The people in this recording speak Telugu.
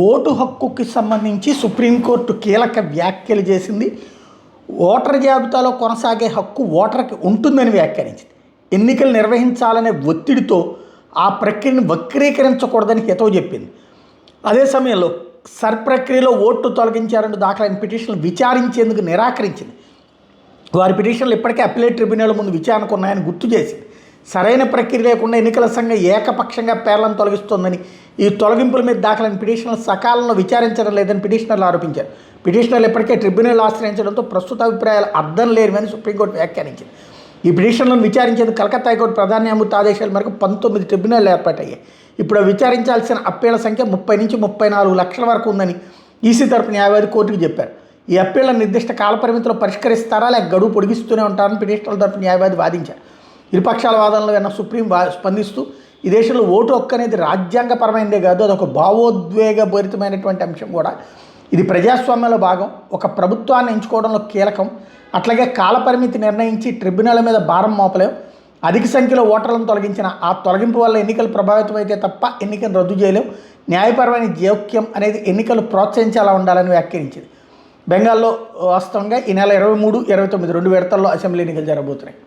ఓటు హక్కుకి సంబంధించి సుప్రీంకోర్టు కీలక వ్యాఖ్యలు చేసింది. ఓటర్ జాబితాలో కొనసాగే హక్కు ఓటర్కి ఉంటుందని వ్యాఖ్యానించింది. ఎన్నికలు నిర్వహించాలనే ఒత్తిడితో ఆ ప్రక్రియను వక్రీకరించకూడదని హితవు చెప్పింది. అదే సమయంలో ప్రక్రియలో ఓట్లు తొలగించారంటూ దాఖలైన పిటిషన్లు విచారించేందుకు నిరాకరించింది. వారి పిటిషన్లు ఇప్పటికే అప్పీలేట్ ట్రిబ్యునల్ ముందు విచారణకు ఉన్నాయని గుర్తు చేసింది. సరైన ప్రక్రియ లేకుండా ఎన్నికల సంఘం ఏకపక్షంగా పేర్లను తొలగిస్తోందని, ఈ తొలగింపుల మీద దాఖలైన పిటిషన్లు సకాలంలో విచారించడం లేదని పిటిషనర్లు ఆరోపించారు. పిటిషనర్లు ఇప్పటికే ట్రిబ్యునల్ ఆశ్రయించడంతో ప్రస్తుత అభిప్రాయాలు అర్థం లేనివని సుప్రీంకోర్టు వ్యాఖ్యానించింది. ఈ పిటిషన్లను విచారించేందుకు కలకత్తా హైకోర్టు ప్రధాన న్యాయమూర్తి ఆదేశాల మేరకు 19 ట్రిబ్యునల్ ఏర్పాటయ్యాయి. ఇప్పుడు విచారించాల్సిన అప్పీళ్ల సంఖ్య 30 నుంచి 34 లక్షల వరకు ఉందని ఈసీ తరపు న్యాయవాది కోర్టుకు చెప్పారు. ఈ అప్పీళ్లను నిర్దిష్ట కాలపరిమితిలో పరిష్కరిస్తారా లేక గడువు పొడిగిస్తూనే ఉంటారని పిటిషనర్ల తరపు న్యాయవాది వాదించారు. ఇరుపక్షాల వాదనలు విన్న సుప్రీం స్పందిస్తూ, ఈ దేశంలో ఓటు హక్కు అనేది రాజ్యాంగపరమైనదే కాదు, అదొక భావోద్వేగభరితమైనటువంటి అంశం కూడా. ఇది ప్రజాస్వామ్యంలో భాగం, ఒక ప్రభుత్వాన్ని ఎంచుకోవడంలో కీలకం. అట్లాగే కాలపరిమితి నిర్ణయించి ట్రిబ్యునల్ మీద భారం మోపలేం. అధిక సంఖ్యలో ఓటర్లను తొలగించిన ఆ తొలగింపు వల్ల ఎన్నికలు ప్రభావితమైతే తప్ప ఎన్నికను రద్దు చేయలేం. న్యాయపరమైన జోక్యం అనేది ఎన్నికలు ప్రోత్సహించేలా ఉండాలని వ్యాఖ్యానించింది. బెంగాల్లో వాస్తవంగా ఈ నెల 23, 29 2 విడతల్లో అసెంబ్లీ ఎన్నికలు జరగబోతున్నాయి.